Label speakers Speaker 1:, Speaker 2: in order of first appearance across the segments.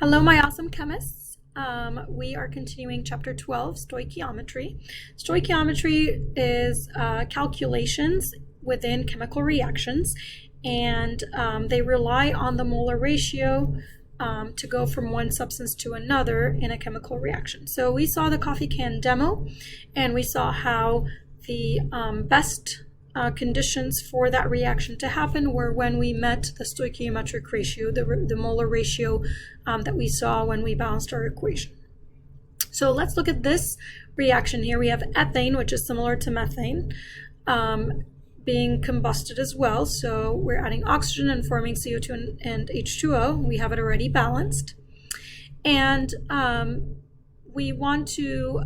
Speaker 1: Hello, my awesome chemists. We are continuing chapter 12, Stoichiometry. Stoichiometry is calculations within chemical reactions, and they rely on the molar ratio to go from one substance to another in a chemical reaction. So we saw the coffee can demo, and we saw how the best conditions for that reaction to happen were when we met the stoichiometric ratio, the molar ratio that we saw when we balanced our equation. So let's look at this reaction here. We have ethane, which is similar to methane, being combusted as well. So we're adding oxygen and forming CO2 and H2O. We have it already balanced. And we want to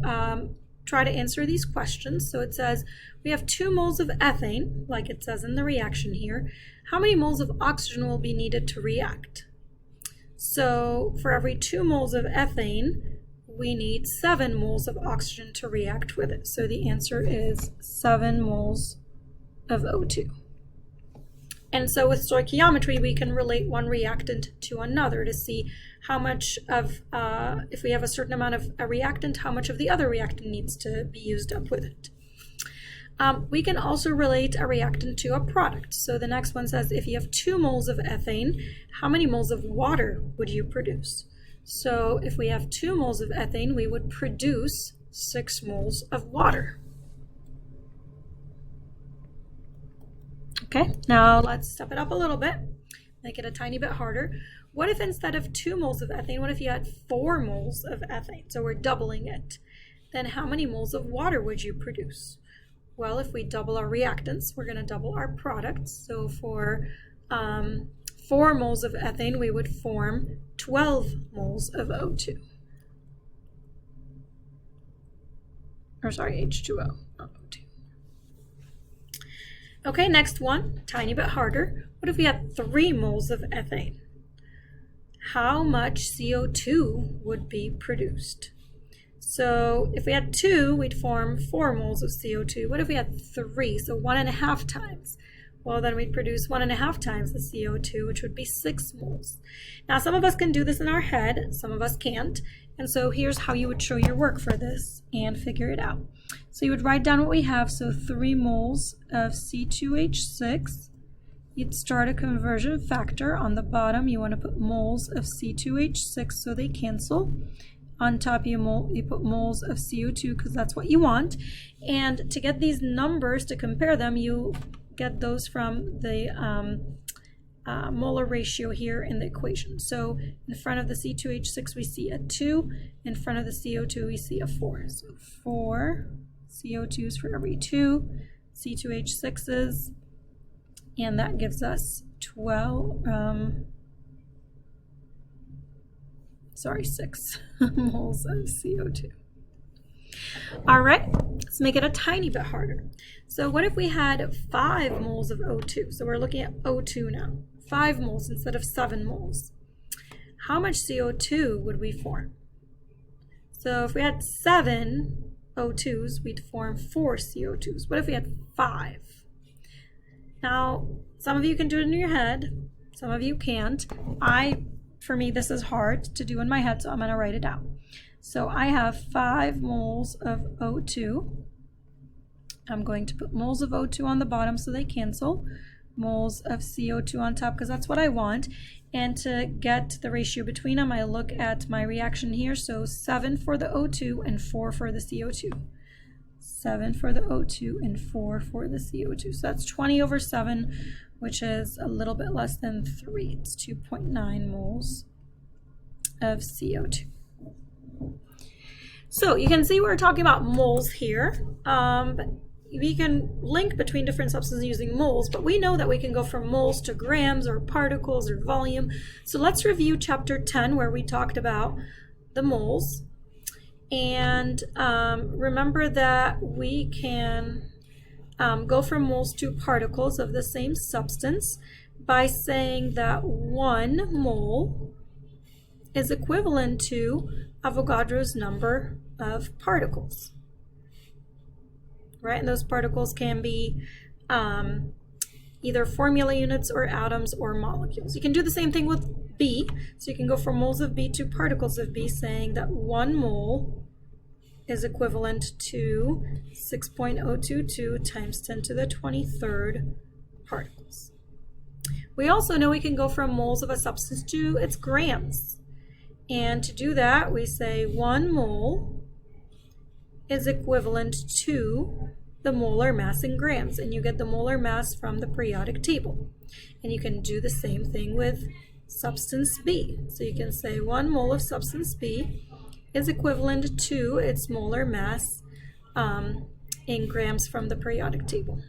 Speaker 1: try to answer these questions. So it says we have 2 moles of ethane, like it says in the reaction here. How many moles of oxygen will be needed to react? So for every 2 moles of ethane, we need 7 moles of oxygen to react with it. So the answer is 7 moles of O2. And so with stoichiometry, we can relate one reactant to another to see how much of, if we have a certain amount of a reactant, how much of the other reactant needs to be used up with it. We can also relate a reactant to a product. So the next one says, if you have 2 moles of ethane, how many moles of water would you produce? So if we have 2 moles of ethane, we would produce 6 moles of water. Okay, now let's step it up a little bit, make it a tiny bit harder. What if instead of 2 moles of ethane, what if you had 4 moles of ethane? So we're doubling it. Then how many moles of water would you produce? Well, if we double our reactants, we're going to double our products. So for 4 moles of ethane, we would form 12 moles of O2. Or sorry, H2O, not O2. Okay, next one, tiny bit harder. What if we had 3 moles of ethane? How much CO2 would be produced? So if we had 2, we'd form 4 moles of CO2. What if we had 3? So 1.5 times. Well, then we'd produce 1.5 times the CO2, which would be 6 moles. Now, some of us can do this in our head, some of us can't. And so here's how you would show your work for this and figure it out. So you would write down what we have. So 3 moles of C2H6. You'd start a conversion factor. On the bottom, you want to put moles of C2H6 so they cancel. On top, you put moles of CO2 because that's what you want. And to get these numbers, to compare them, you get those from the molar ratio here in the equation. So in front of the C2H6, we see a 2. In front of the CO2, we see a 4. So 4 CO2s for every 2 C2H6s. And that gives us 6 moles of CO2. All right, let's make it a tiny bit harder. So what if we had 5 moles of O2? So we're looking at O2 now. 5 moles instead of 7 moles. How much CO2 would we form? So if we had 7 O2s, we'd form 4 CO2s. What if we had 5? Now, some of you can do it in your head. Some of you can't. For me, this is hard to do in my head, so I'm going to write it out. So I have 5 moles of O2. I'm going to put moles of O2 on the bottom so they cancel. Moles of CO2 on top because that's what I want. And to get the ratio between them, I look at my reaction here. So 7 for the O2 and 4 for the CO2. 7 for the O2 and 4 for the CO2. So that's 20 over 7, which is a little bit less than 3. It's 2.9 moles of CO2. So you can see we're talking about moles here. We can link between different substances using moles, but we know that we can go from moles to grams or particles or volume. So let's review chapter 10 where we talked about the moles. And remember that we can go from moles to particles of the same substance by saying that 1 mole is equivalent to Avogadro's number of particles. Right? And those particles can be either formula units or atoms or molecules. You can do the same thing with B. So you can go from moles of B to particles of B, saying that 1 mole is equivalent to 6.022 times 10 to the 23rd particles. We also know we can go from moles of a substance to its grams. And to do that, we say 1 mole is equivalent to the molar mass in grams. And you get the molar mass from the periodic table. And you can do the same thing with substance B. So you can say 1 mole of substance B is equivalent to its molar mass in grams from the periodic table.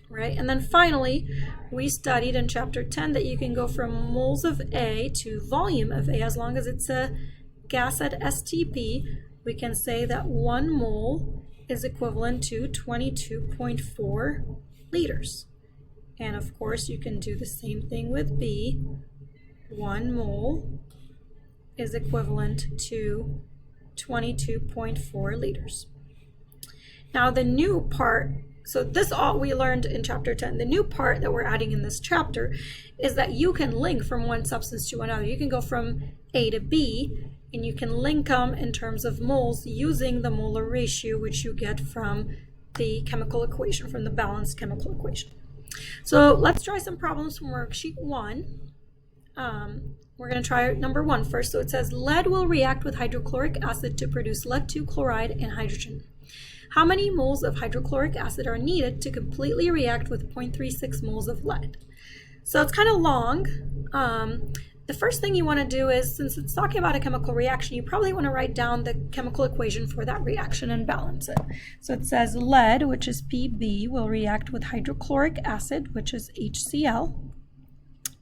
Speaker 1: Right? And then finally, we studied in chapter 10 that you can go from moles of A to volume of A. As long as it's a gas at STP, we can say that 1 mole is equivalent to 22.4 liters. And of course, you can do the same thing with B. 1 mole is equivalent to 22.4 liters. Now the new part, so this all we learned in chapter 10. The new part that we're adding in this chapter is that you can link from one substance to another. You can go from A to B, and you can link them in terms of moles using the molar ratio, which you get from the chemical equation, from the balanced chemical equation. So let's try some problems from worksheet 1. We're going to try number 1 first. So it says lead will react with hydrochloric acid to produce lead 2 chloride and hydrogen. How many moles of hydrochloric acid are needed to completely react with 0.36 moles of lead? So it's kind of long. The first thing you want to do is, since it's talking about a chemical reaction, you probably want to write down the chemical equation for that reaction and balance it. So it says lead, which is Pb, will react with hydrochloric acid, which is HCl,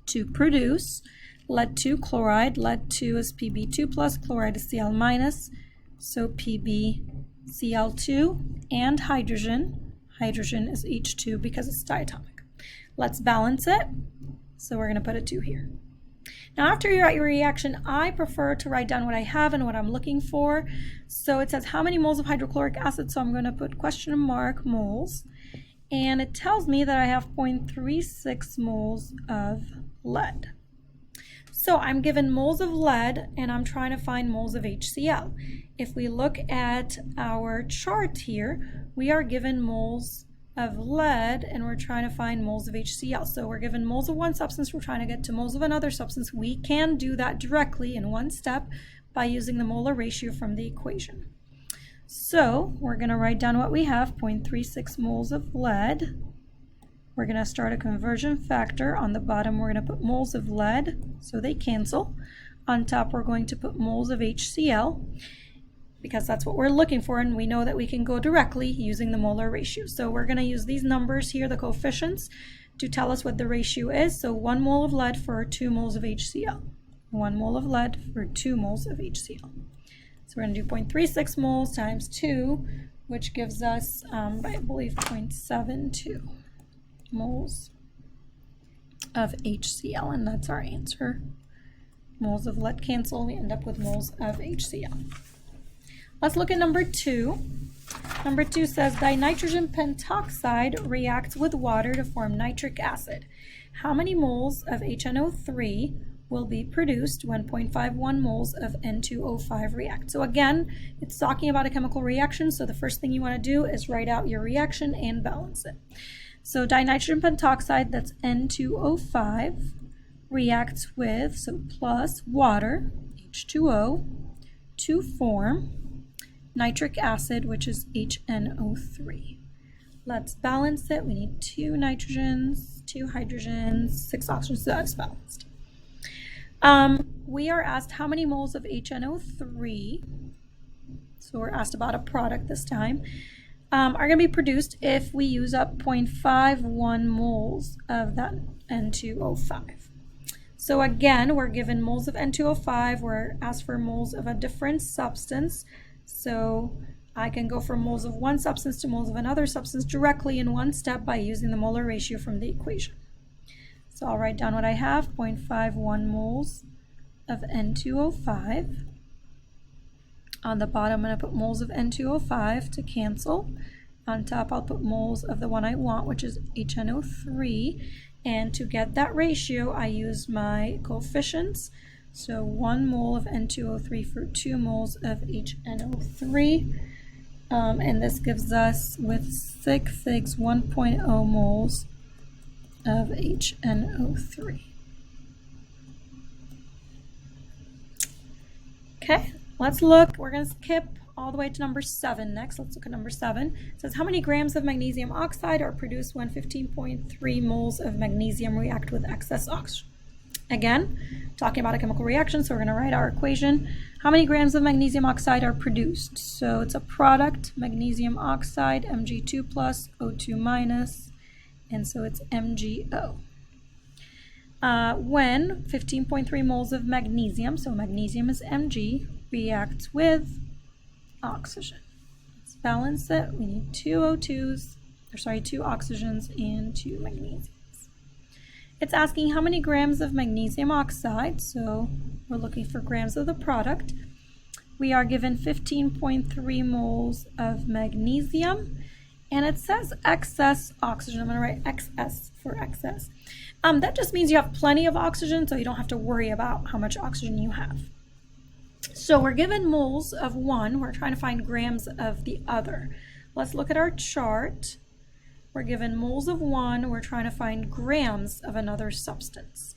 Speaker 1: to produce lead 2 chloride. Lead 2 is Pb2 plus, chloride is Cl minus, so PbCl2, and hydrogen. Hydrogen is H2 because it's diatomic. Let's balance it. So we're going to put a 2 here. Now after you write your reaction, I prefer to write down what I have and what I'm looking for. So it says how many moles of hydrochloric acid, so I'm going to put question mark moles. And it tells me that I have 0.36 moles of lead. So I'm given moles of lead and I'm trying to find moles of HCl. If we look at our chart here, we are given moles of lead and we're trying to find moles of HCl. So we're given moles of one substance, we're trying to get to moles of another substance. We can do that directly in one step by using the molar ratio from the equation. So we're going to write down what we have, 0.36 moles of lead. We're going to start a conversion factor. On the bottom, we're going to put moles of lead, so they cancel. On top, we're going to put moles of HCl, because that's what we're looking for, and we know that we can go directly using the molar ratio. So we're going to use these numbers here, the coefficients, to tell us what the ratio is. So 1 mole of lead for 2 moles of HCl. 1 mole of lead for 2 moles of HCl. So we're going to do 0.36 moles times 2, which gives us, I believe, 0.72 moles of HCl, and that's our answer. Moles of lead cancel, we end up with moles of HCl. Let's look at number 2. Number 2 says dinitrogen pentoxide reacts with water to form nitric acid. How many moles of HNO3 will be produced when 0.51 moles of N2O5 react? So again, it's talking about a chemical reaction, so the first thing you want to do is write out your reaction and balance it. So dinitrogen pentoxide, that's N2O5, reacts with, so plus water, H2O, to form nitric acid, which is HNO3. Let's balance it. We need 2 nitrogens, 2 hydrogens, 6 oxygens, so that's balanced. We are asked how many moles of HNO3, so we're asked about a product this time, are going to be produced if we use up 0.51 moles of that N2O5. So again, we're given moles of N2O5, we're asked for moles of a different substance. So I can go from moles of one substance to moles of another substance directly in one step by using the molar ratio from the equation. So I'll write down what I have, 0.51 moles of N2O5. On the bottom, I'm going to put moles of N2O5 to cancel. On top, I'll put moles of the one I want, which is HNO3. And to get that ratio, I use my coefficients. So 1 mole of N2O3 for 2 moles of HNO3. And this gives us, with sig figs, 1.0 moles of HNO3. Okay, let's look. We're going to skip all the way to number 7 next. Let's look at number 7. It says, how many grams of magnesium oxide are produced when 15.3 moles of magnesium react with excess oxygen? Again, talking about a chemical reaction, so we're going to write our equation. How many grams of magnesium oxide are produced? So it's a product, magnesium oxide, Mg2 plus, O2 minus, and so it's MgO. When 15.3 moles of magnesium, so magnesium is Mg, reacts with oxygen. Let's balance it. We need 2 oxygens and 2 magnesiums. It's asking how many grams of magnesium oxide, so we're looking for grams of the product. We are given 15.3 moles of magnesium, and it says excess oxygen. I'm going to write XS for excess. That just means you have plenty of oxygen, so you don't have to worry about how much oxygen you have. So we're given moles of one. We're trying to find grams of the other. Let's look at our chart. We're given moles of one. We're trying to find grams of another substance.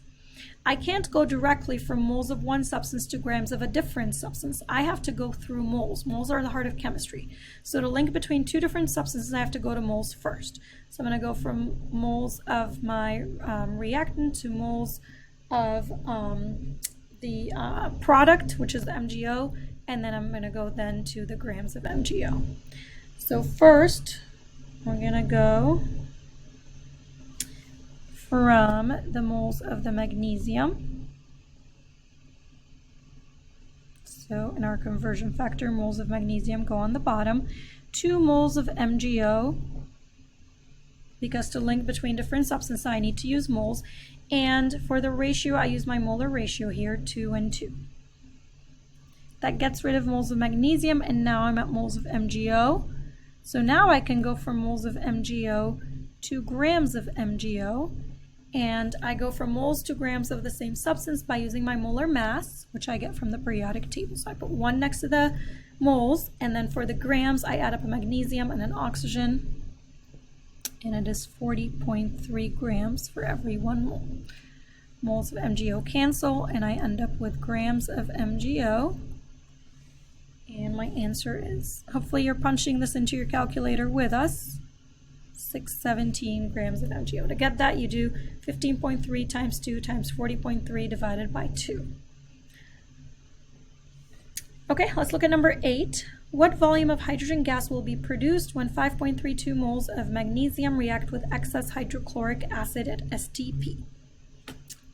Speaker 1: I can't go directly from moles of one substance to grams of a different substance. I have to go through moles. Moles are the heart of chemistry. So to link between two different substances, I have to go to moles first. So I'm going to go from moles of my reactant to moles of the product, which is the MgO, and then I'm going to go then to the grams of MgO. So first, we're going to go from the moles of the magnesium. So in our conversion factor, moles of magnesium go on the bottom. 2 moles of MgO, because to link between different substances, I need to use moles. And for the ratio, I use my molar ratio here, 2 and 2. That gets rid of moles of magnesium, and now I'm at moles of MgO. So now I can go from moles of MgO to grams of MgO, and I go from moles to grams of the same substance by using my molar mass, which I get from the periodic table. So I put 1 next to the moles, and then for the grams, I add up a magnesium and an oxygen, and it is 40.3 grams for every 1 mole. Moles of MgO cancel, and I end up with grams of MgO. And my answer is, hopefully you're punching this into your calculator with us, 617 grams of MgO. To get that, you do 15.3 times 2 times 40.3 divided by 2. Okay, let's look at number 8. What volume of hydrogen gas will be produced when 5.32 moles of magnesium react with excess hydrochloric acid at STP?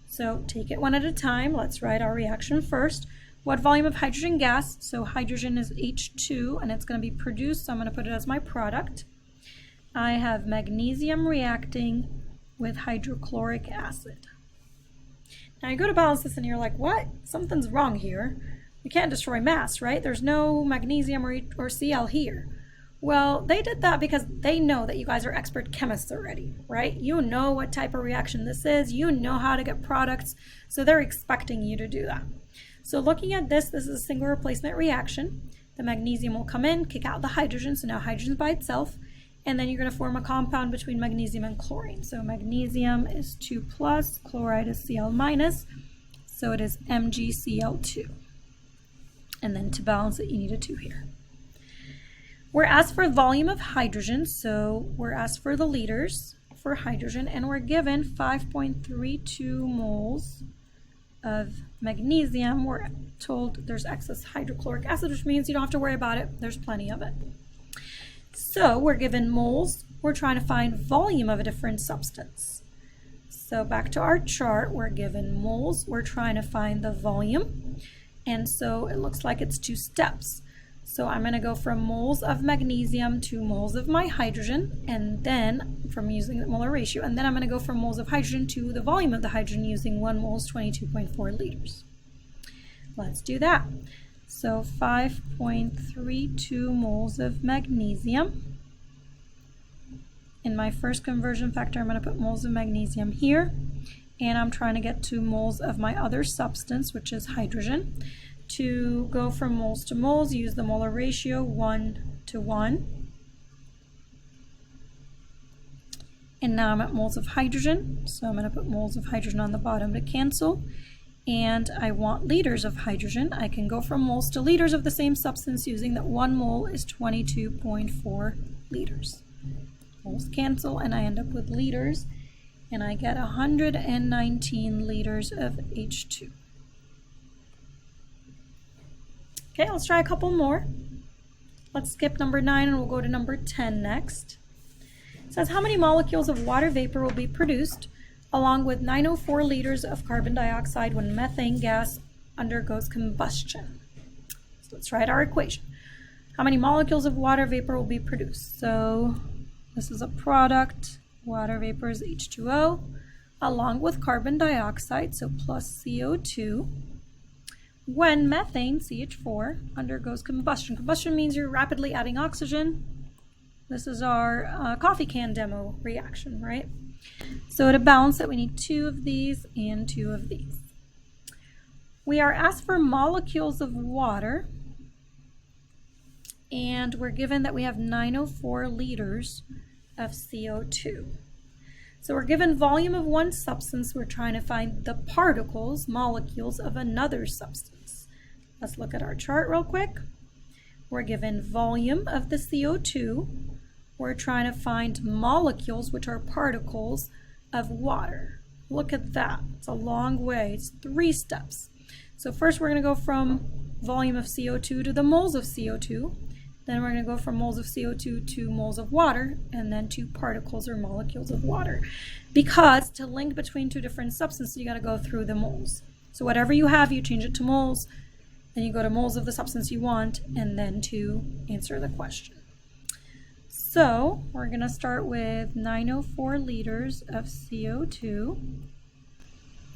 Speaker 1: So take it one at a time. Let's write our reaction first. What volume of hydrogen gas? So hydrogen is H2, and it's going to be produced, so I'm going to put it as my product. I have magnesium reacting with hydrochloric acid. Now you go to balance this and you're like, what? Something's wrong here. We can't destroy mass, right? There's no magnesium or Cl here. Well, they did that because they know that you guys are expert chemists already, right? You know what type of reaction this is. You know how to get products, so they're expecting you to do that. So looking at this is a single replacement reaction. The magnesium will come in, kick out the hydrogen, so now hydrogen's by itself, and then you're going to form a compound between magnesium and chlorine. So magnesium is 2 plus, chloride is Cl minus, so it is MgCl2. And then to balance it, you need a 2 here. We're asked for volume of hydrogen, so we're asked for the liters for hydrogen, and we're given 5.32 moles of magnesium. We're told there's excess hydrochloric acid, which means you don't have to worry about it. There's plenty of it. So we're given moles. We're trying to find volume of a different substance. So back to our chart, we're given moles. We're trying to find the volume. And so it looks like it's 2 steps. So I'm going to go from moles of magnesium to moles of my hydrogen, and then from using the molar ratio, and then I'm going to go from moles of hydrogen to the volume of the hydrogen using 1 mole is 22.4 liters. Let's do that. So 5.32 moles of magnesium In my first conversion factor, I'm going to put moles of magnesium here, and I'm trying to get to moles of my other substance, which is hydrogen. To go from moles to moles, use the molar ratio 1:1. And now I'm at moles of hydrogen, so I'm going to put moles of hydrogen on the bottom to cancel. And I want liters of hydrogen. I can go from moles to liters of the same substance using that 1 mole is 22.4 liters. Moles cancel, and I end up with liters, and I get 119 liters of H2. Okay, let's try a couple more. Let's skip number 9 and we'll go to number 10 next. It says how many molecules of water vapor will be produced along with 904 liters of carbon dioxide when methane gas undergoes combustion. So let's write our equation. How many molecules of water vapor will be produced? So this is a product. Water vapor is H2O along with carbon dioxide, so plus CO2. When methane, CH4, undergoes combustion. Combustion means you're rapidly adding oxygen. This is our coffee can demo reaction, right? So to balance it, we need 2 of these and 2 of these. We are asked for molecules of water, and we're given that we have 904 liters of CO2. So we're given volume of one substance. We're trying to find the particles, molecules of another substance. Let's look at our chart real quick. We're given volume of the CO2. We're trying to find molecules, which are particles of water. Look at that. It's a long way. It's 3 steps. So first we're going to go from volume of CO2 to the moles of CO2. Then we're going to go from moles of CO2 to moles of water, and then to particles or molecules of water. Because to link between 2 different substances, you got to go through the moles. So whatever you have, you change it to moles, then you go to moles of the substance you want, and then to answer the question. So we're going to start with 904 liters of CO2.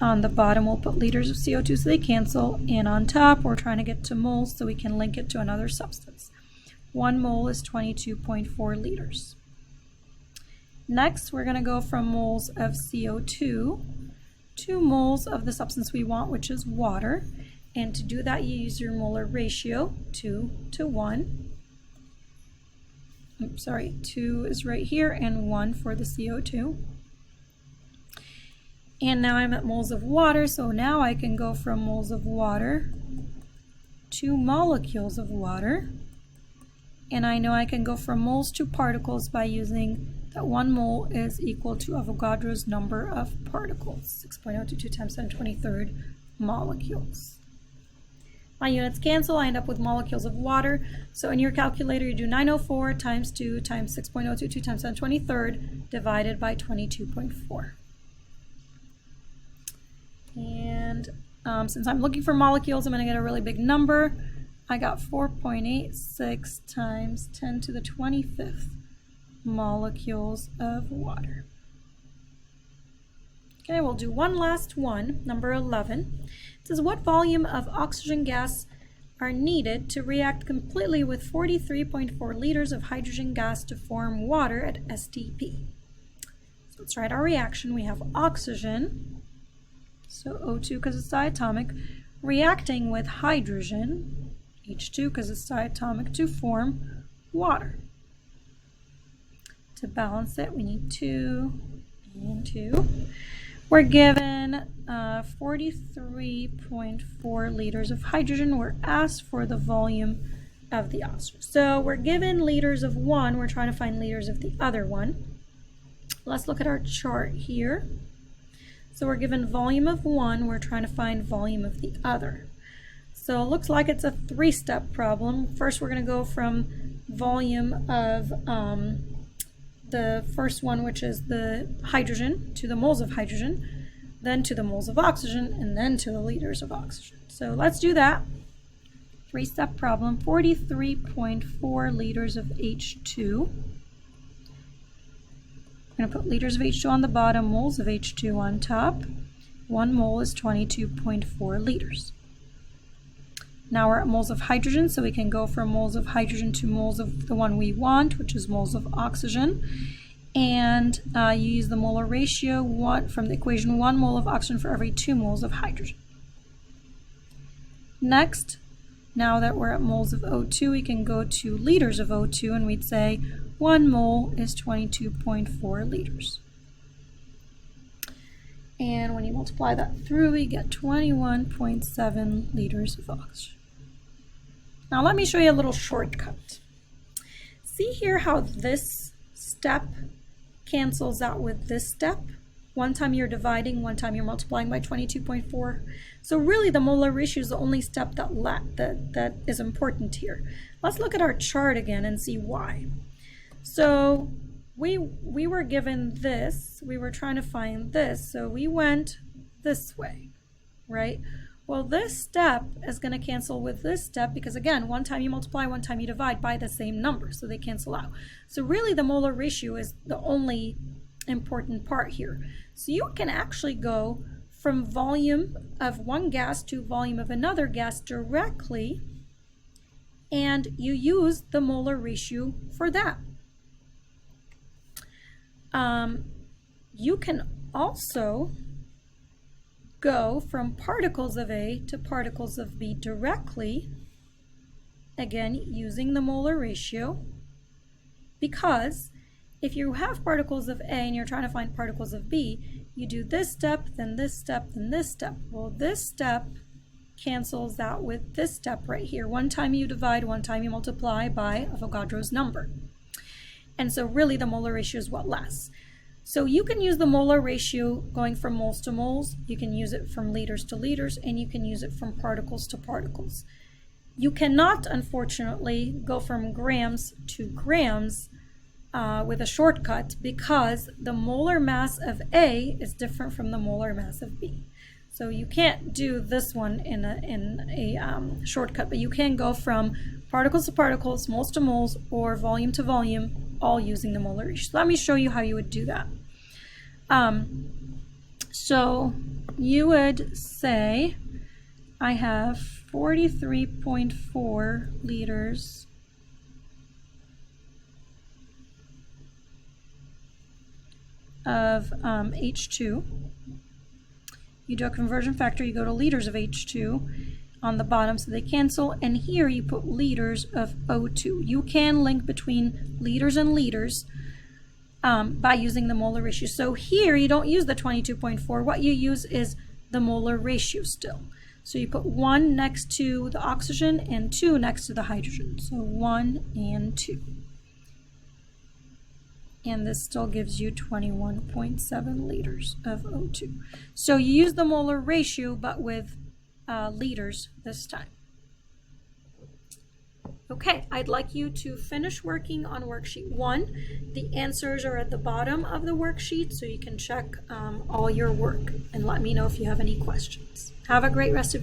Speaker 1: On the bottom, we'll put liters of CO2 so they cancel, and on top, we're trying to get to moles so we can link it to another substance. 1 mole is 22.4 liters. Next, we're going to go from moles of CO2 to moles of the substance we want, which is water. And to do that, you use your molar ratio, 2:1. Oops, sorry, 2 is right here, and 1 for the CO2. And now I'm at moles of water, so now I can go from moles of water to molecules of water. And I know I can go from moles to particles by using that 1 mole is equal to Avogadro's number of particles, 6.022 times 10 to the 23rd molecules. My units cancel, I end up with molecules of water. So in your calculator, you do 904 times 2 times 6.022 times 10 to the 23rd divided by 22.4. And since I'm looking for molecules, I'm going to get a really big number. I got 4.86 times 10 to the 25th molecules of water. Okay, we'll do one last one, number 11. It says, what volume of oxygen gas are needed to react completely with 43.4 liters of hydrogen gas to form water at STP? So let's write our reaction. We have oxygen, so O2 because it's diatomic, reacting with hydrogen, H2 because it's diatomic, to form water. To balance it, we need 2 and 2. We're given 43.4 liters of hydrogen. We're asked for the volume of the oxygen. So we're given liters of one. We're trying to find liters of the other one. Let's look at our chart here. So we're given volume of one. We're trying to find volume of the other. So it looks like it's a 3-step problem. First, we're going to go from volume of the first one, which is the hydrogen, to the moles of hydrogen, then to the moles of oxygen, and then to the liters of oxygen. So let's do that. 3-step problem, 43.4 liters of H2. I'm going to put liters of H2 on the bottom, moles of H2 on top. 1 mole is 22.4 liters. Now we're at moles of hydrogen, so we can go from moles of hydrogen to moles of the one we want, which is moles of oxygen. and you use the molar ratio from the equation 1 mole of oxygen for every 2 moles of hydrogen. Next, now that we're at moles of O2, we can go to liters of O2, and we'd say 1 mole is 22.4 liters. And when you multiply that through, we get 21.7 liters of oxygen. Now let me show you a little shortcut. See here how this step cancels out with this step? One time you're dividing, one time you're multiplying by 22.4. So really the molar ratio is the only step that is important here. Let's look at our chart again and see why. So we were given this, we were trying to find this, so we went this way, right? Well, this step is going to cancel with this step because, again, one time you multiply, one time you divide by the same number, so they cancel out. So really the molar ratio is the only important part here. So you can actually go from volume of one gas to volume of another gas directly, and you use the molar ratio for that. You can also go from particles of A to particles of B directly, again using the molar ratio, because if you have particles of A and you're trying to find particles of B, you do this step, then this step, then this step. Well, this step cancels out with this step right here. One time you divide, one time you multiply by Avogadro's number. And so really the molar ratio is what lasts. So you can use the molar ratio going from moles to moles, you can use it from liters to liters, and you can use it from particles to particles. You cannot, unfortunately, go from grams to grams with a shortcut because the molar mass of A is different from the molar mass of B. So you can't do this one in a shortcut, but you can go from particles to particles, moles to moles, or volume to volume, all using the molar ratio. So let me show you how you would do that. So you would say, I have 43.4 liters of H2. You do a conversion factor, you go to liters of H2 on the bottom, so they cancel, and here you put liters of O2. You can link between liters and liters by using the molar ratio. So here you don't use the 22.4, what you use is the molar ratio still. So you put 1 next to the oxygen and 2 next to the hydrogen. So 1 and 2. And this still gives you 21.7 liters of O2. So you use the molar ratio, but with liters this time. Okay, I'd like you to finish working on worksheet 1. The answers are at the bottom of the worksheet, so you can check all your work and let me know if you have any questions. Have a great rest of your